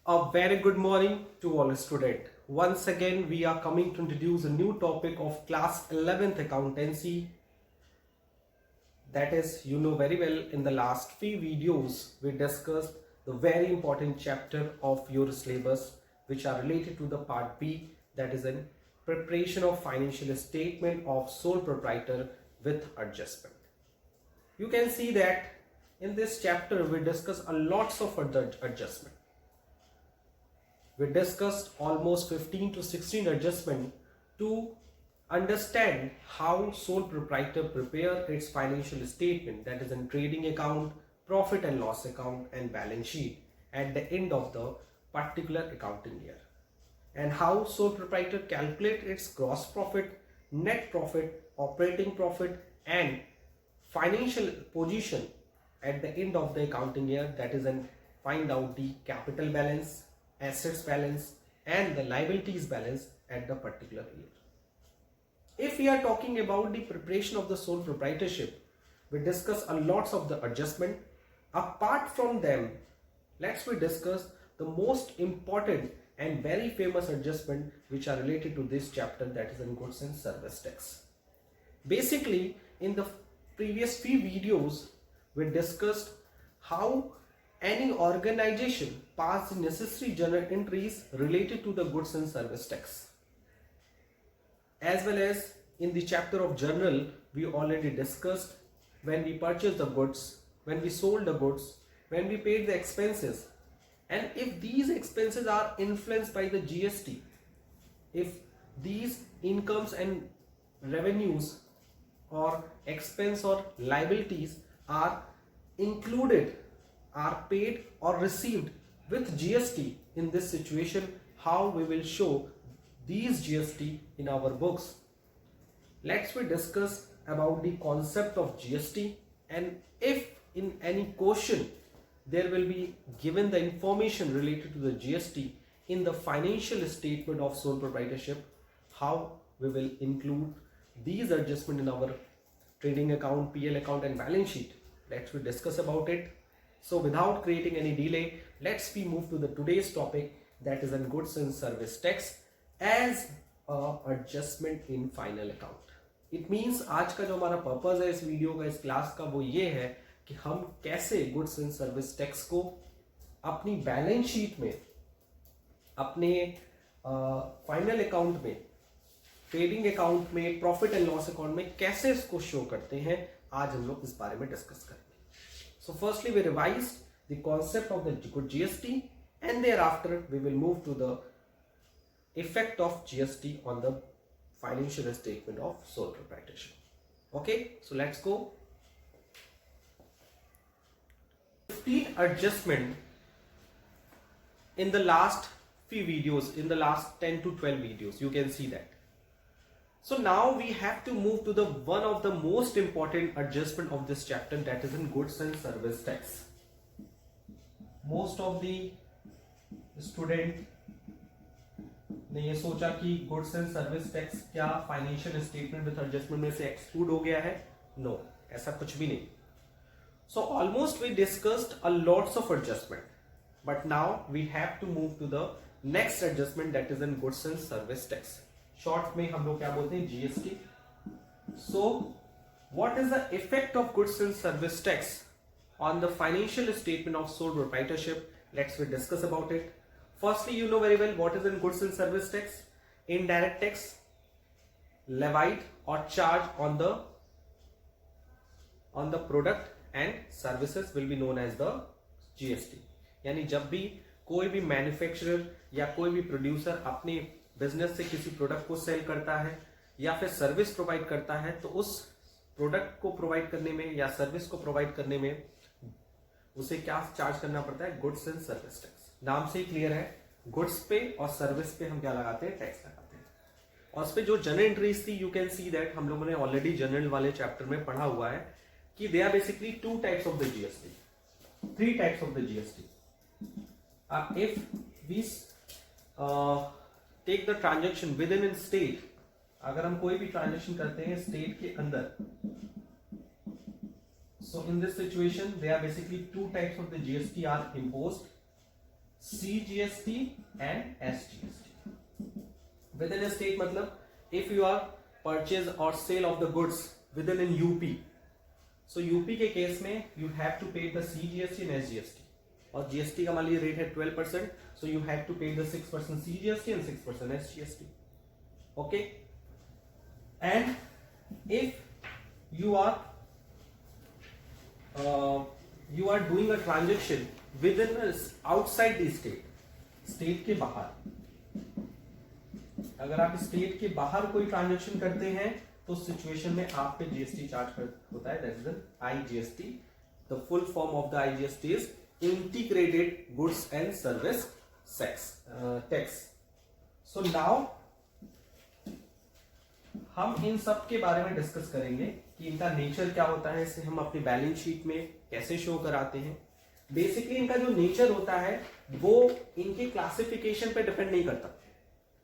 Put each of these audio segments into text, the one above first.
A very good morning to all students. Once again, we are coming to introduce a new topic of class 11th accountancy. That is, you know very well, in the last few videos, we discussed the very important chapter of your syllabus, which are related to the part B, that is in preparation of financial statement of sole proprietor with adjustment. You can see that in this chapter, we discuss a lots of other adjustment. We discussed almost 15 to 16 adjustments to understand how sole proprietor prepare its financial statement, that is in trading account, profit and loss account and balance sheet at the end of the particular accounting year, and how sole proprietor calculate its gross profit, net profit, operating profit and financial position at the end of the accounting year, that is in find out the capital balance, assets balance and the liabilities balance at the particular year. If we are talking about the preparation of the sole proprietorship, we discuss a lots of the adjustment. Apart from them, let's we discuss the most important and very famous adjustment which are related to this chapter, that is in goods and service tax. Basically, in the previous few videos, we discussed how any organization pass the necessary journal entries related to the goods and service tax. As well as in the chapter of journal, we already discussed when we purchased the goods, when we sold the goods, when we paid the expenses, and if these expenses are influenced by the GST, if these incomes and revenues or expense or liabilities are included, are paid or received with GST, in this situation how we will show these GST in our books. Let's we discuss about the concept of GST, and if in any question there will be given the information related to the GST in the financial statement of sole proprietorship, how we will include these adjustments in our trading account, PL account and balance sheet. Let's we discuss about it. So without creating any delay, let's we move to the today's topic, that is on goods and service tax as a adjustment in final account. It means आज का जो हमारा purpose है इस video का, इस class का, वो ये है कि हम कैसे गुड्स एंड सर्विस टैक्स को अपनी बैलेंस शीट में, अपने फाइनल अकाउंट में, ट्रेडिंग अकाउंट में, प्रॉफिट एंड लॉस अकाउंट में कैसे इसको शो करते हैं, आज हम लोग इस बारे में डिस्कस करेंगे. So firstly, we revised the concept of the good GST, and thereafter we will move to the effect of GST on the financial statement of sole proprietorship. Okay, so let's go. 15 adjustment in the last few videos, in the last 10 to 12 videos, you can see that. So now we have to move to the one of the most important adjustment of this chapter, that is in goods and service tax. Most of the student ने ये सोचा कि goods and service tax क्या financial statement with adjustment में से exclude हो गया है. नो, ऐसा कुछ भी नहीं. So almost we discussed a lots of adjustment, but now we have to move to the next adjustment, that is in goods and service tax. Short में हम लोग क्या बोलते हैं, GST. So what is the effect of goods and service tax on the financial statement of sole proprietorship? Let's we discuss about it. Firstly, you know very well what is in goods and service tax. Indirect tax levied or charged on the product and services will be known as the GST. यानी जब भी कोई भी manufacturer या कोई भी producer अपने business से किसी प्रोडक्ट को सेल करता है या फिर सर्विस प्रोवाइड करता है, तो उस प्रोडक्ट को प्रोवाइड करने में या सर्विस को प्रोवाइड करने में उसे क्या चार्ज करना पड़ता है, गुड्स एंड सर्विस टैक्स. नाम से ही क्लियर है, गुड्स पे और सर्विस पे हम क्या लगाते हैं, टैक्स लगाते हैं. और उस पे जो जनरल एंट्रीज थी, यू कैन सी दैट हम लोगों ने ऑलरेडी जनरल वाले चैप्टर में पढ़ा हुआ है कि they are basically two types of the GST, three types of the GST. If we take the transaction within state, अगर हम कोई भी ट्रांजेक्शन करते हैं स्टेट के अंदर, so in this situation there are basically two types of the GST are imposed. CGST and SGST. Within a state मतलब if you are purchase or sale of the goods within in UP, so UP के case में you have to pay the CGST and SGST. और GST का मान लीजिए rate है 12%, so you have to pay the 6% CGST and 6% SGST. Okay, and if you are doing a transaction within outside the state के बाहर, अगर आप state के बाहर कोई ट्रांजेक्शन करते हैं तो सिचुएशन में आप पे जीएसटी चार्ज होता है, that is an IGST. The full form of the IGST is integrated goods and service tax. So now हम इन सब के बारे में डिस्कस करेंगे कि इनका नेचर क्या होता है, इसे हम अपनी बैलेंस शीट में कैसे शो कराते हैं. बेसिकली इनका जो नेचर होता है वो इनके क्लासिफिकेशन पे डिपेंड नहीं करता.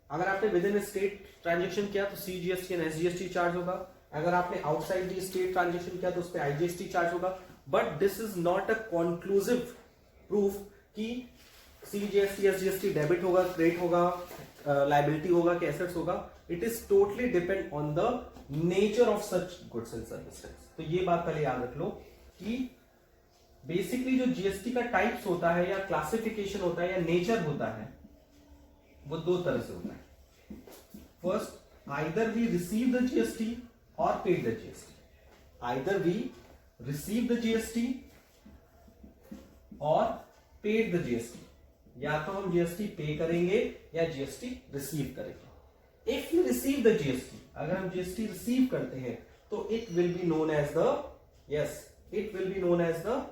अगर आपने विद इन स्टेट ट्रांजेक्शन किया तो सीजीएसटी एंड एसजीएसटी चार्ज होगा. अगर आपने आउटसाइड दी स्टेट ट्रांजेक्शन किया तो उस पर आईजीएसटी चार्ज होगा. But this is not a conclusive proof कि सीजीएसटी एसजीएसटी डेबिट होगा, क्रेडिट होगा, लायबिलिटी होगा कि एसेट्स होगा. It is totally depend on the nature of such goods and services. तो ये बात पहले याद रख लो कि बेसिकली जो जीएसटी का टाइप्स होता है या क्लासिफिकेशन होता है या नेचर होता है वो दो तरह से होता है. First, either we receive the GST और paid the GST. Either we receive the GST और पेड द जीएसटी. या तो हम जीएसटी पे करेंगे या जीएसटी रिसीव करेंगे. If you receive the GST, अगर हम जीएसटी रिसीव करते हैं तो it will be known as the it will be known as the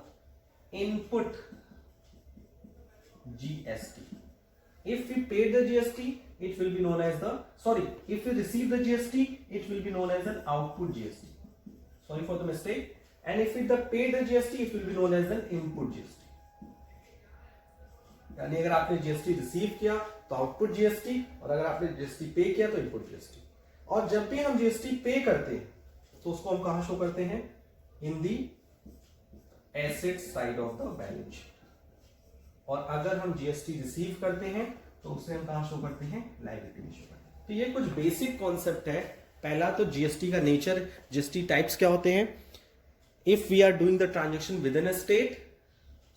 input GST. If we paid the GST, it will be known as if we receive the GST, it will be known as an output GST. Sorry for the mistake. And if we paid the GST, it will be known as an input GST. यानी अगर आपने GST receive किया तो output GST और अगर आपने GST पे किया तो इनपुट GST. और जब भी हम GST पे करते हैं तो उसको हम कहां शो करते हैं? In the asset side of the balance sheet. और अगर हम जीएसटी रिसीव करते हैं तो उसे हम कहां शो करते हैं? लायबिलिटी में शो करते हैं. तो ये कुछ बेसिक कॉन्सेप्ट है. पहला तो जीएसटी का नेचर, जीएसटी टाइप्स क्या होते हैं. If we are doing the transaction within a state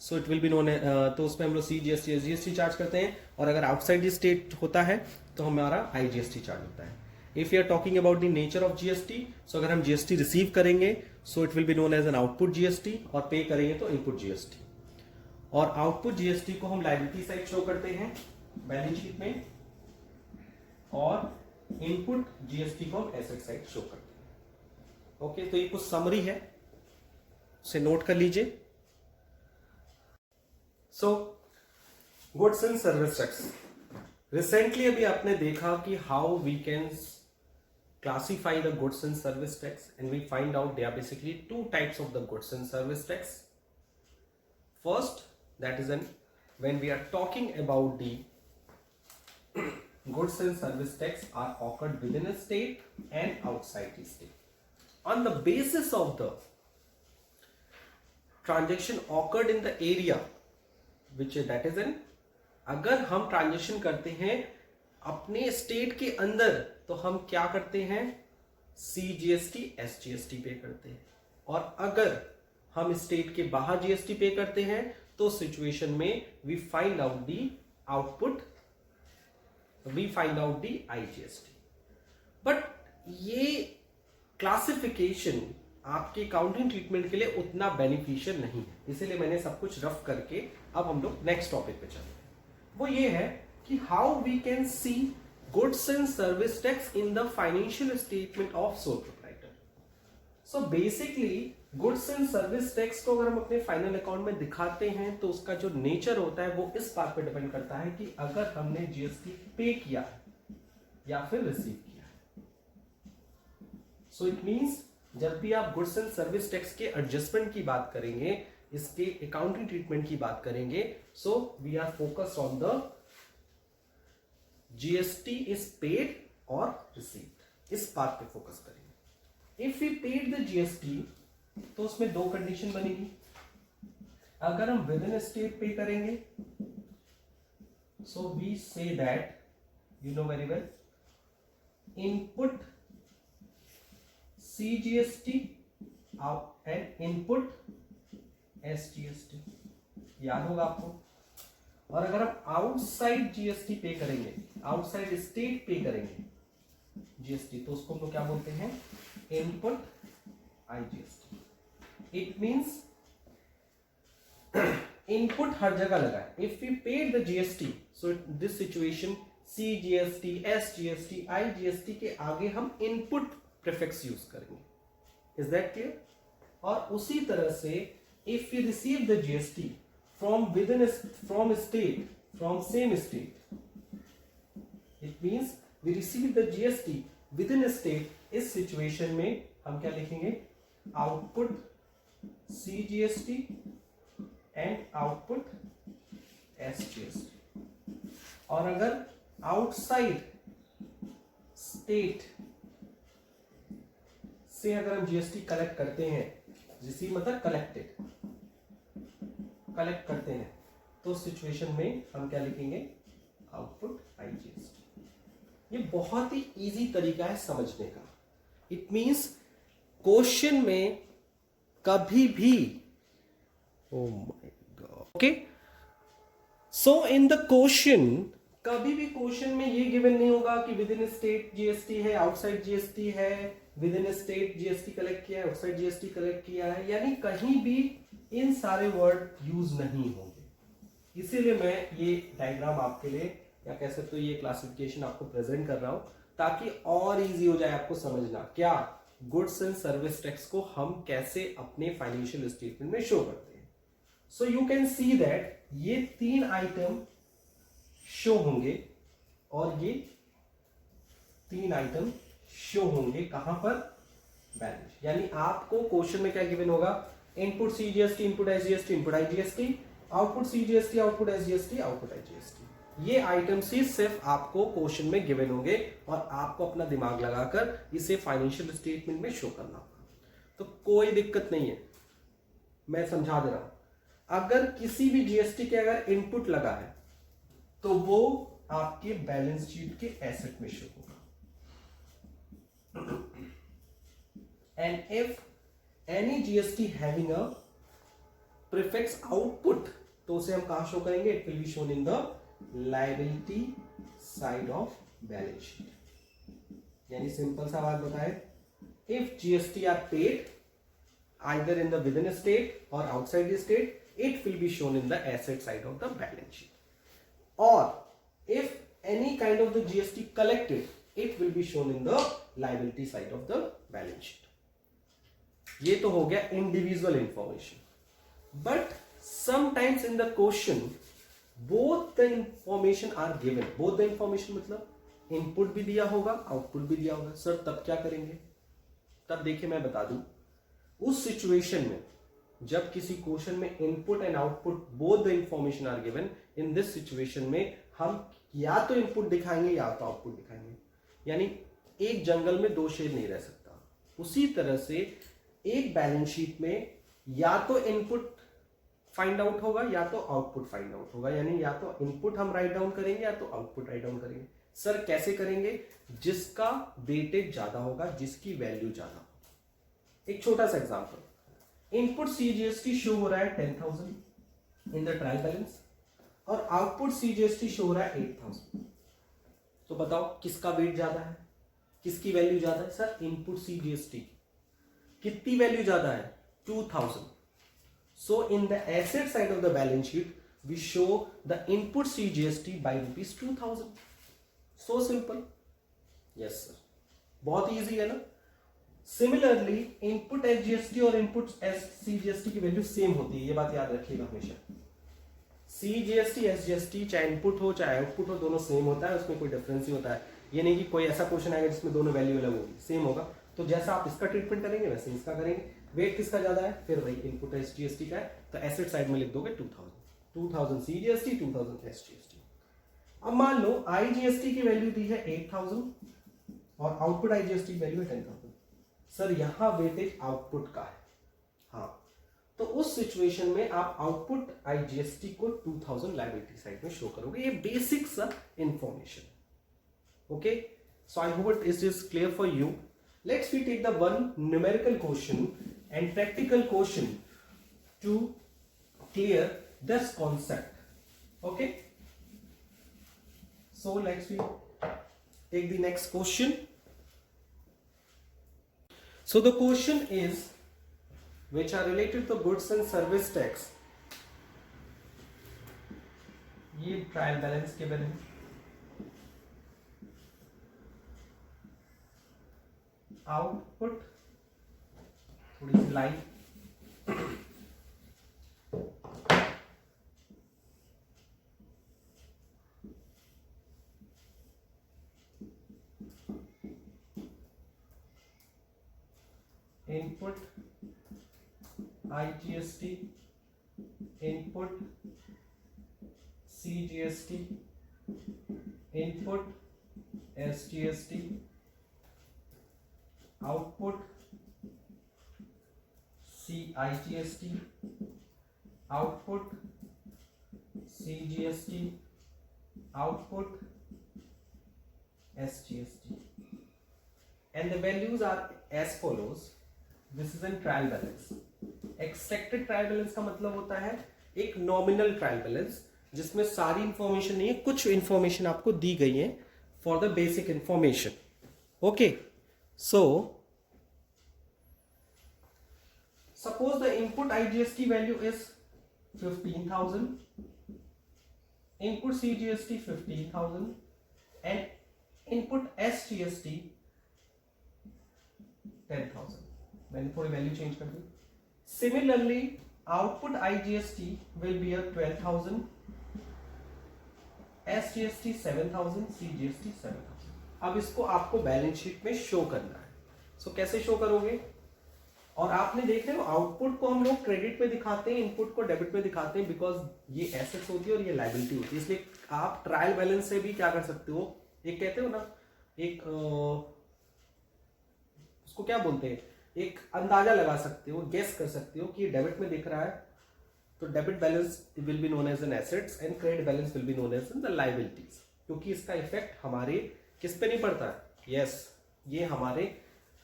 so it will be known, तो उसमें हम लोग सीजीएसटी एसजीएसटी चार्ज करते हैं. और अगर आउटसाइड द स्टेट होता है तो हमारा आईजीएसटी चार्ज होता है. If you are talking about the nature of GST, so अगर हम जीएसटी रिसीव करेंगे so it will be known as an output GST और पे करेंगे तो इनपुट जीएसटी. और आउटपुट जीएसटी को हम लायबिलिटी साइड शो करते हैं बैलेंस शीट में और इनपुट जीएसटी को हम एसेट साइड शो करते हैं. ओके, तो ये कुछ समरी है, उसे नोट कर लीजिए. So goods and service tax. Recently अभी आपने देखा कि how we can classify the goods and service tax, and we find out there are basically two types of the goods and service tax. First, that is when we are talking about the goods and service tax are occurred within a state and outside the state. On the basis of the transaction occurred in the area which is that is अगर हम transaction करते हैं अपने state के अंदर तो हम क्या करते हैं? सीजीएसटी एसजीएसटी पे करते हैं. और अगर हम स्टेट के बाहर जीएसटी पे करते हैं तो सिचुएशन में we find out the output, we find out the IGST. But ये क्लासिफिकेशन आपके अकाउंटिंग ट्रीटमेंट के लिए उतना बेनिफिशियल नहीं है, इसीलिए मैंने सब कुछ रफ करके अब हम लोग नेक्स्ट टॉपिक पे चलते हैं. वो ये है कि how we can see goods and service tax in the financial statement of sole proprietor. So basically goods and service tax को अगर हम अपने फाइनल अकाउंट में दिखाते हैं तो उसका जो नेचर होता है वो इस बात पे डिपेंड करता है कि अगर हमने जीएसटी पे किया है या फिर रिसीव किया है. सो इट मींस जब भी आप गुड्स एंड सर्विस टैक्स के एडजस्टमेंट की बात करेंगे, इसके अकाउंटिंग ट्रीटमेंट की बात करेंगे, so we are focused on the GST is paid और रिसीव्ड, इस बात पे फोकस करेंगे. If we paid the GST तो उसमें दो कंडीशन बनेगी. अगर हम विद इन स्टेट पे करेंगे So we say that, you know very well, input CGST and input SGST, याद होगा आपको। और अगर हम आउटसाइड जीएसटी पे करेंगे, आउटसाइड स्टेट पे करेंगे जीएसटी, तो उसको हम लोग क्या बोलते हैं, input IGST. It means input हर जगह लगा है। If we paid the GST, so this situation CGST, SGST, IGST के आगे हम इनपुट प्रीफिक्स यूज करेंगे। Is that clear? और उसी तरह से if you receive the GST from state, from same state, it means we receive the GST within a state। इस situation में हम क्या लिखेंगे, output CGST and output SGST। और अगर आउटसाइड स्टेट से अगर हम GST कलेक्ट करते हैं, रिसीव मतलब कलेक्ट करते हैं, तो सिचुएशन में हम क्या लिखेंगे, आउटपुट आईजीएसटी। ये बहुत ही इजी तरीका है समझने का। इट मींस क्वेश्चन में कभी भी, oh my God, okay, so in the question कभी भी क्वेश्चन में ये गिवन नहीं होगा कि विद इन स्टेट जीएसटी है, आउटसाइड जीएसटी है, with in state GST collect किया है, आउटसाइड जीएसटी कलेक्ट किया है, यानी कहीं भी इन सारे वर्ड यूज नहीं होंगे। इसीलिए मैं ये डायग्राम आपके लिए, या कह सकते हो ये क्लासिफिकेशन आपको प्रेजेंट कर रहा हूं, ताकि और इजी हो जाए आपको समझना, क्या गुड्स एंड सर्विस टैक्स को हम कैसे अपने फाइनेंशियल स्टेटमेंट में शो करते हैं। So you can see that ये 3 आइटम शो होंगे, और ये 3 आइटम शो होंगे कहां पर, बैलेंस। यानी आपको क्वेश्चन में क्या गिवन होगा, input CGST, input SGST, input IGST, output CGST, output SGST, output IGST. ये आइटम्स ही सिर्फ आपको क्वेश्चन में गिवन होंगे, और आपको अपना दिमाग लगाकर इसे फाइनेंशियल स्टेटमेंट में शो करना होगा। तो कोई दिक्कत नहीं है, मैं समझा दे रहा हूं। अगर किसी भी जीएसटी के अगर इनपुट लगा है, तो वो आपके बैलेंस शीट के एसेट में शो होगा। And if any GST having a prefix output, तो उसे हम कहां शो करेंगे, it will be shown in the liability side of balance sheet. यानी सिंपल सा बात बताए, if GST are paid either in the within state और outside the state, it will be shown in the asset side of the balance sheet, or if any kind of the GST collected, it will be shown in the liability side of the balance sheet। ये तो हो गया individual information, but sometimes in the question both the information are given। both the information मतलब input भी दिया होगा, output भी दिया होगा। सर तब क्या करेंगे, तब देखिए मैं बता दूं, उस सिचुएशन में जब किसी क्वेश्चन में input and output both the information are given, in this situation में हम या तो इनपुट दिखाएंगे या तो आउटपुट दिखाएंगे। यानी एक जंगल में 2 शेर नहीं रह सकता। उसी तरह से एक बैलेंस शीट में या तो इनपुट फाइंड आउट होगा या तो आउटपुट फाइंड आउट होगा। यानी या तो इनपुट हम राइट डाउन करेंगे या तो आउटपुट राइट डाउन करेंगे। सर कैसे करेंगे, जिसका वेटेज ज्यादा होगा, जिसकी वैल्यू ज्यादा होगा। एक छोटा सा एग्जांपल, इनपुट सीजीएसटी शो हो रहा है 10,000 इन द ट्रायल बैलेंस, और आउटपुट सीजीएसटी शो हो रहा है 8,000। तो बताओ किसका वेट ज्यादा है, किसकी वैल्यू ज्यादा है। सर इनपुट सीजीएसटी कितनी वैल्यू ज्यादा है, 2,000। So in the asset side of the balance sheet we show the input CGST by ₹2,000। So simple. Yes sir, बहुत इजी है ना। सिमिलरली इनपुट एसजीएसटी और इनपुट सीजीएसटी की वैल्यू सेम होती है, ये बात याद रखिएगा हमेशा। सीजीएसटी एसजीएसटी चाहे इनपुट हो चाहे आउटपुट हो, दोनों सेम होता है, उसमें कोई डिफरेंस नहीं होता है। ये नहीं कि कोई ऐसा क्वेश्चन आएगा जिसमें दोनों वैल्यू अलग होगी, सेम होगा। तो जैसा आप इसका ट्रीटमेंट करेंगे वैसे इसका करेंगे। वेट किसका ज्यादा है, फिर वही इनपुट एसजीएसटी का है, तो एसेट साइड में लिख दोगे 2,000 सीजीएसटी, 2,000 एसजीएसटी। अब मान लो आईजीएसटी की वैल्यू दी है 8,000 और आउटपुट आईजीएसटी की वैल्यू है 10,000। सर यहां वेटेज आउटपुट का है, हाँ, तो उस सिचुएशन में आप आउटपुट आईजीएसटी को 2000 लायबिलिटी साइड में शो करोगे. ये बेसिक सा information. Okay, so I hope it is clear for you. Let's we take the one numerical question and practical question to clear this concept. Okay, so let's we take the next question. So the question is, which are related to goods and service tax. ये trial balance के बने. Output थोड़ी सी line. Input IGST, input CGST, input SGST, output CIGST, output CGST, output SGST, and the values are as follows. This is in trial balance. Expected trial balance का मतलब होता है एक नॉमिनल ट्रायल बैलेंस जिसमें सारी information नहीं है, कुछ इंफॉर्मेशन आपको दी गई है for the basic information. Okay, so suppose the input IGST value is 15,000, input CGST 15,000 and input SGST 10,000. मैंने थोड़ी वैल्यू चेंज कर दी. Similarly, output IGST will be at 12,000, SGST 7,000, CGST 7,000. अब इसको आपको बैलेंस शीट में शो करना है. सो कैसे शो करोगे? और आपने देख रहे हो आउटपुट को हम लोग क्रेडिट पे दिखाते हैं, इनपुट को डेबिट पे दिखाते हैं, बिकॉज ये एसेट्स होती है और ये लायबिलिटी होती है. इसलिए आप ट्रायल बैलेंस से भी क्या कर सकते हो, एक कहते हो ना, एक उसको क्या बोलते हैं, एक अंदाजा लगा सकते हो, गेस कर सकते हो कि डेबिट में दिख रहा है तो debit balance will be known as an assets and credit balance will be known as an the liabilities. क्योंकि इसका इफेक्ट हमारे किस पे नहीं पड़ता है. यस, ये हमारे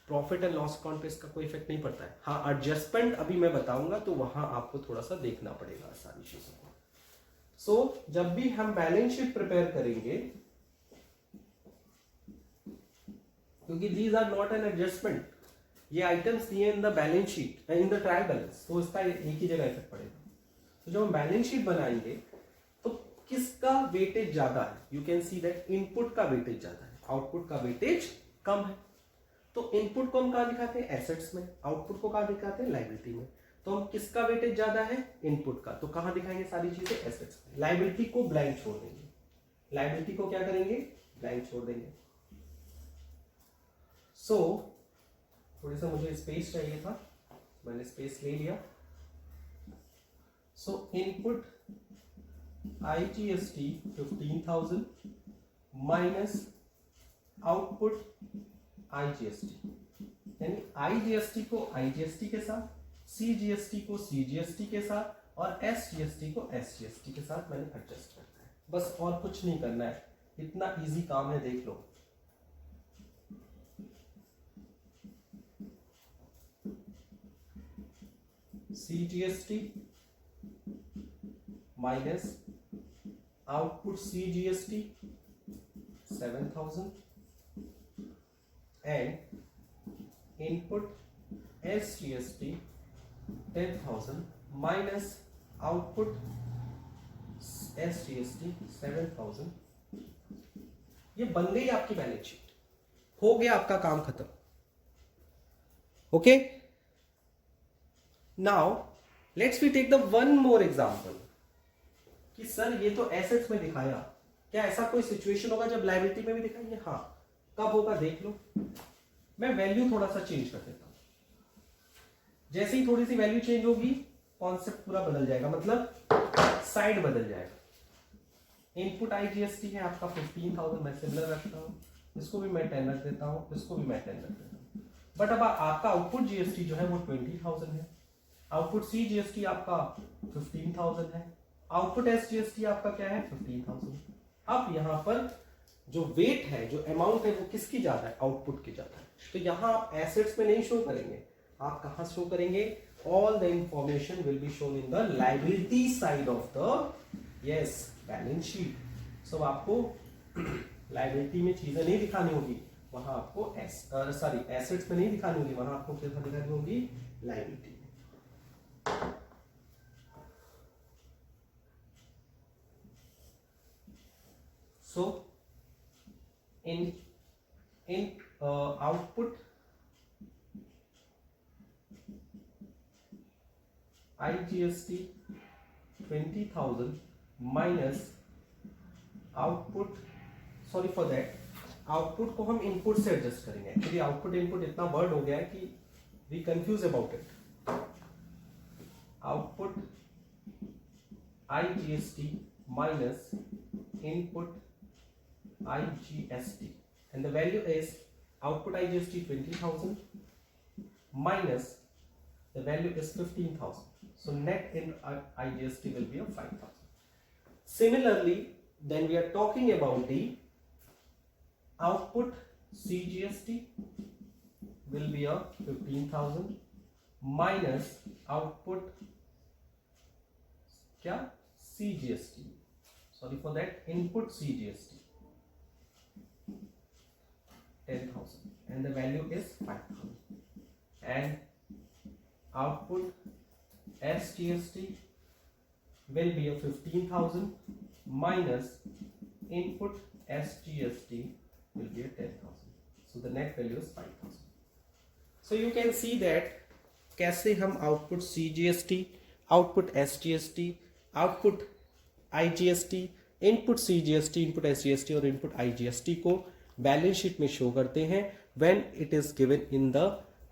प्रॉफिट एंड लॉस अकाउंट पे इसका कोई इफेक्ट नहीं पड़ता है. हाँ, एडजस्टमेंट अभी मैं बताऊंगा तो वहां आपको थोड़ा सा देखना पड़ेगा सारी चीजों को. सो जब भी हम बैलेंस शीट प्रिपेयर करेंगे, क्योंकि these are not an adjustment, ये आइटम्स दिए in the balance sheet in the trial balance, तो इसका एक ही जगह इफेक्ट पड़ेगा. तो जब हम बैलेंस शीट बनाएंगे तो किसका वेटेज ज्यादा है, you can see that input का वेटेज ज्यादा है, आउटपुट का वेटेज कम है. तो इनपुट को हम कहां दिखाते हैं, एसेट्स में, आउटपुट को कहां दिखाते हैं, लायबिलिटी में. तो हम किसका वेटेज ज्यादा है, इनपुट का, तो कहां दिखाएंगे सारी चीजें, एसेट्स में. लायबिलिटी को ब्लैंक छोड़ देंगे, लायबिलिटी को क्या करेंगे, ब्लैंक छोड़ देंगे. सो थोड़ी सा मुझे स्पेस चाहिए था, मैंने स्पेस ले लिया. सो input IGST 15,000 minus output IGST, यानी IGST को IGST के साथ, CGST को CGST के साथ और SGST को SGST के साथ मैंने एडजस्ट करना है. बस और कुछ नहीं करना है, इतना इजी काम है, देख लो. CGST minus output CGST 7,000 and input SGST 10,000 minus output SGST 7,000. ये बन गई आपकी बैलेंस शीट, हो गया आपका काम खत्म. Okay, now let's we take the one more example कि सर ये तो एसेट्स में दिखाया, क्या ऐसा कोई सिचुएशन होगा जब लायबिलिटी में भी दिखाएंगे? हाँ, कब होगा देख लो. मैं वैल्यू थोड़ा सा चेंज कर देता हूं. जैसे ही थोड़ी सी वैल्यू चेंज होगी कॉन्सेप्ट पूरा बदल जाएगा, मतलब साइड बदल जाएगा. इनपुट IGST है आपका 15,000, मैं सिमिलर रखता हूं, इसको भी मैं 10 रख देता हूं, इसको भी मैं 10 रख देता हूं. बट अब आपका आउटपुट GST जो है वो 20,000 है. आउटपुट सी जीएसटी आपका 15,000 है, आउटपुट एस जीएसटी आपका क्या है 15,000। अब यहाँ पर जो वेट है, जो अमाउंट है, वो किसकी ज्यादा है, आउटपुट की ज्यादा है। तो यहाँ आप एसेट्स में नहीं शो करेंगे, आप कहाँ शो करेंगे, all the information will be shown in the liability side of the yes balance sheet. So आपको लायबिलिटी में चीजें नहीं दिखानी होगी, वहां आपको एसेट्स में नहीं दिखानी होगी, वहां आपको क्या दिखानी होगी, liability. So in output IGST 20,000 minus output, sorry for that, output को हम इनपुट से एडजस्ट करेंगे। एक्चुअली आउटपुट इनपुट इतना वर्ड हो गया है कि we confuse about it. Output IGST minus input IGST, and the value is output IGST 20,000 minus the value is 15,000. So net in IGST will be a 5,000. Similarly, then we are talking about the output CGST will be a 15,000 minus output क्या CGST, sorry for that, input CGST 10,000 and the value is 5,000, and output SGST will be a 15,000 minus input SGST will be a 10,000. So the net value is 5,000. So you can see that कैसे हम output CGST, output SGST, output IGST, input CGST, input SGST और input IGST को balance sheet में show करते हैं when it is given in the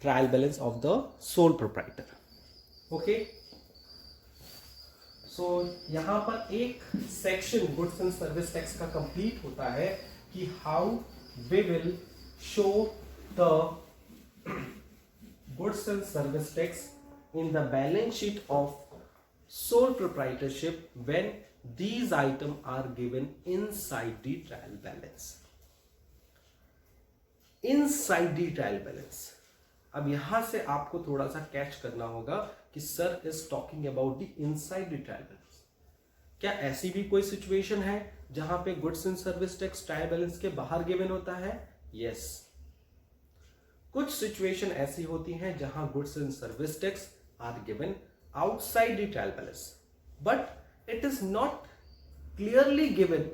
trial balance of the sole proprietor. Okay? So यहाँ पर एक section goods and service tax का complete होता है कि how we will show the goods and service tax in the balance sheet of sole proprietorship when these items are given inside the trial balance. Inside the trial balance. अब यहां से आपको थोड़ा सा कैच करना होगा कि sir is talking about the inside the trial balance. क्या ऐसी भी कोई सिचुएशन है जहां पे goods and service tax trial balance के बाहर गिवन होता है? यस, कुछ सिचुएशन ऐसी होती हैं जहां goods and service tax are given outside the trial balance, but it is not clearly given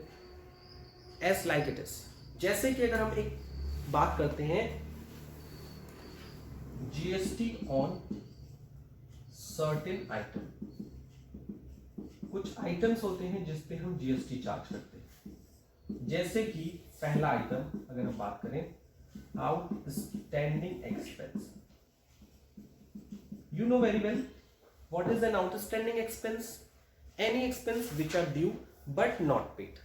as like it is. जैसे कि अगर हम एक बात करते हैं जीएसटी ऑन सर्टेन आइटम, कुछ आइटम्स होते हैं जिस पे हम जीएसटी चार्ज करते हैं। जैसे कि पहला आइटम अगर हम बात करें outstanding expense. You know very well what is an outstanding expense? Any expense which are due but not paid.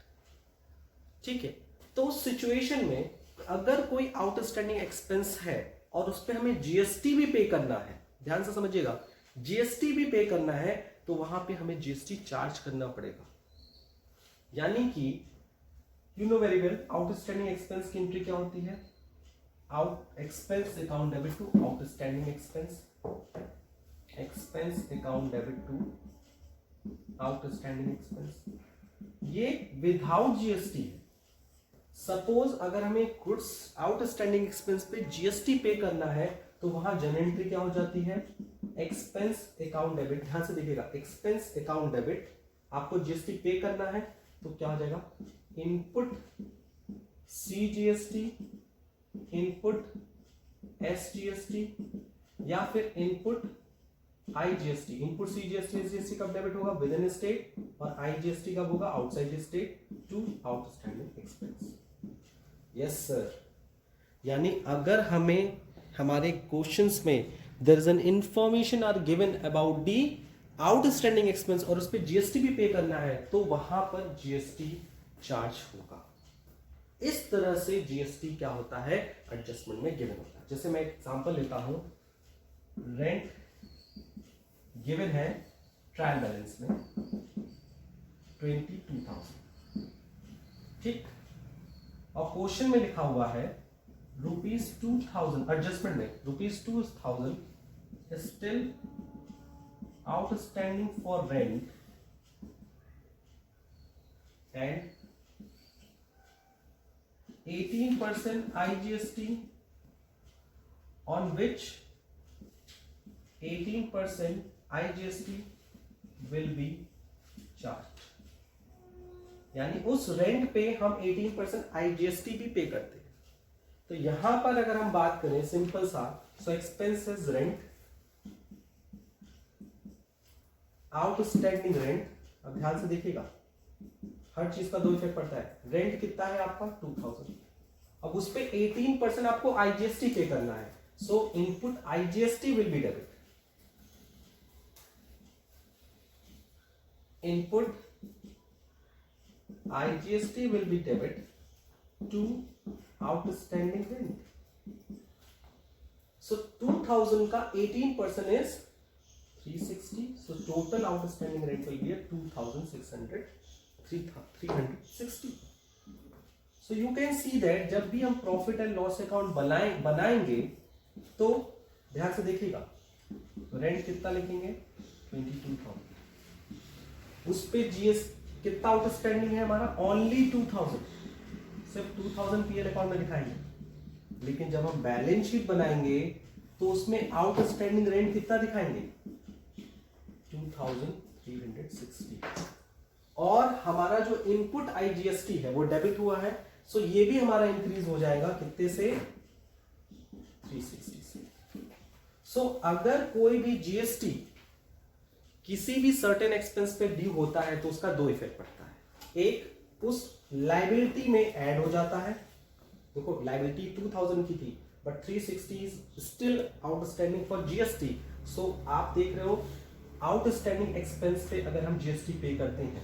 ठीक है, तो उस सिचुएशन में अगर कोई आउटस्टैंडिंग एक्सपेंस है और उस पर हमें जीएसटी भी पे करना है, ध्यान से समझिएगा, जीएसटी भी पे करना है तो वहां पे हमें जीएसटी चार्ज करना पड़ेगा। यानी कि you know very well outstanding expense की एंट्री क्या होती है? Out expense account debit to outstanding expense, expense account debit to outstanding expense, ये विदाउट जीएसटी है। सपोज अगर हमें गुड्स आउटस्टैंडिंग एक्सपेंस पे जीएसटी पे करना है तो वहां जनरल एंट्री क्या हो जाती है? Expense account debit. ध्यान से देखिएगा, एक्सपेंस अकाउंट डेबिट, आपको जीएसटी पे करना है तो क्या हो जाएगा? इनपुट सीजीएसटी, इनपुट एसजीएसटी या फिर input IGST. Input CGST SGST कब डेबिट होगा? विद इन स्टेट, और आईजीएसटी कब होगा? Outside state to outstanding expense. Yes sir, यानी अगर हमें हमारे क्वेश्चंस में there is an information are given about the outstanding expense और उस पर जीएसटी भी पे करना है तो वहां पर जीएसटी चार्ज होगा। इस तरह से जीएसटी क्या होता है? एडजस्टमेंट में गिवन होता है। जैसे मैं एग्जांपल लेता हूं, रेंट गिवन है ट्रायल बैलेंस में 22,000, ठीक। और क्वेश्चन में लिखा हुआ है ₹2,000, एडजस्टमेंट में ₹2,000 still outstanding for rent and 18% IGST, on which 18% IGST will be charged। यानी उस रेंट पे हम 18% IGST भी पे करते हैं। तो यहां पर अगर हम बात करें सिंपल सा, सो एक्सपेंसेस रेंट, आउटस्टैंडिंग रेंट। अब ध्यान से देखिएगा, हर चीज का दो इफेक्ट पड़ता है। रेंट कितना है आपका 2,000, अब उस पे 18% आपको IGST पे करना है। सो input IGST will be debit, input IGST will be debit to outstanding rent। So 2,000 का 18% is 360, so total outstanding rent will be at 360। So you can see that जब भी हम प्रॉफिट एंड लॉस अकाउंट बनाएंगे तो ध्यान से देखिएगा, rent कितना लिखेंगे 22,000, उस पे जीएस कितना आउटस्टैंडिंग है हमारा, ओनली 2,000, सिर्फ 2,000 पीएल अकाउंट में दिखाएंगे। लेकिन जब हम बैलेंस शीट बनाएंगे तो उसमें आउटस्टैंडिंग रेंट कितना दिखाएंगे 2,360, और हमारा जो इनपुट आईजीएसटी है वो डेबिट हुआ है। सो ये भी हमारा इंक्रीज हो जाएगा कितने से 360 से। सो अगर कोई भी जीएसटी किसी भी सर्टेन एक्सपेंस पे ड्यू होता है तो उसका दो इफेक्ट पड़ता है, एक उस लाइबिलिटी में ऐड हो जाता है। देखो लाइबिलिटी 2,000 की थी but 360 is still outstanding for GST. So आप देख रहे हो आउटस्टैंडिंग एक्सपेंस पे अगर हम जीएसटी पे करते हैं,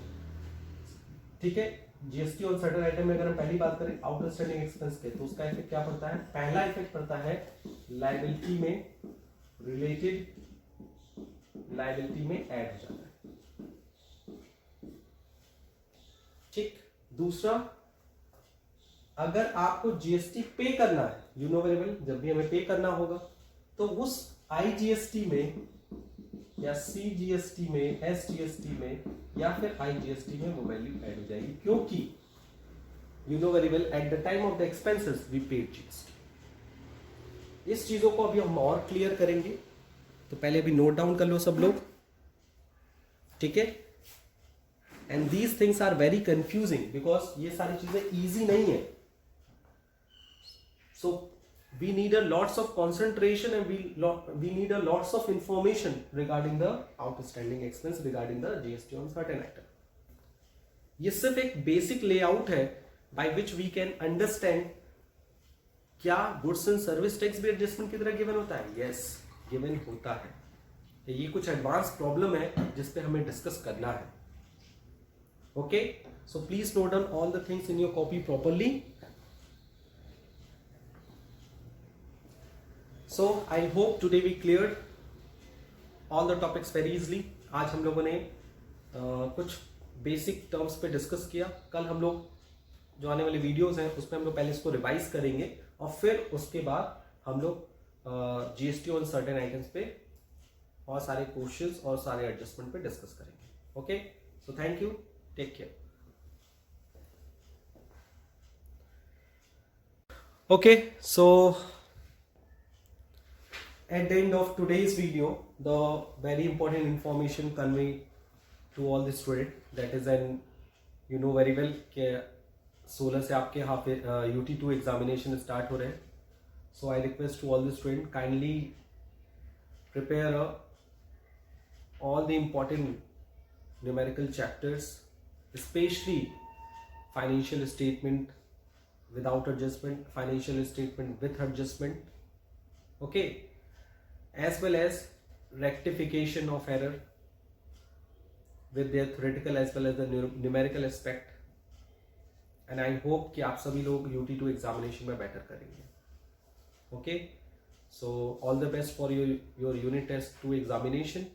ठीक है, जीएसटी और सर्टेन आइटम में अगर हम पहली बात करें आउटस्टैंडिंग एक्सपेंस के, तो उसका इफेक्ट क्या पड़ता है, पहला इफेक्ट पड़ता है लाइबिलिटी में, रिलेटेड लाइबिलिटी में ऐड हो जाता है, ठीक। दूसरा, अगर आपको जीएसटी पे करना है, यू नो वेरी वेल, जब भी हमें पे करना होगा तो उस आईजीएसटी में या सीजीएसटी में, एसजीएसटी में या फिर आईजीएसटी में वो वैल्यू ऐड हो जाएगी, क्योंकि you know very well at the time of the expenses we paid GST. इस चीजों को अभी हम और क्लियर करेंगे, तो पहले अभी नोट डाउन कर लो सब लोग, ठीक है। And these things are very confusing because ये सारी चीजें इजी नहीं है। So we need a lots of concentration and we need a lots of information regarding the outstanding expense, regarding the GST on certain item. ये सिर्फ एक basic layout है by which we can understand क्या goods and service tax भी adjustment की तरह given होता है। यस, गिवन होता है। ये कुछ एडवांस प्रॉब्लम है जिस पे हमें डिस्कस करना है। Okay, so please note down all the things in your copy properly. So I hope today we cleared all the topics very easily. आज हम लोगों ने कुछ बेसिक टर्म्स पे डिस्कस किया। कल हम लोग जो आने वाली वीडियोस हैं उसमें हम लोग पहले इसको रिवाइज करेंगे और फिर उसके बाद हम लोग जीएसटी ऑन सर्टेन आइटम्स पे और सारे क्वेश्चंस और सारे एडजस्टमेंट पे डिस्कस करेंगे। Okay, so thank you, take care. Okay, so at the end of today's video, the very important information conveyed to all the student, that is an you know very well कि 16 से आपके half UT2 examination start हो रहे हैं। So I request to all the student kindly prepare all the important numerical chapters, especially financial statement without adjustment, financial statement with adjustment, okay, as well as rectification of error with their theoretical as well as the numerical aspect, and I hope कि आप सभी लोग UT2 examination में better करेंगे। okay, so all the best for your unit test 2 examination।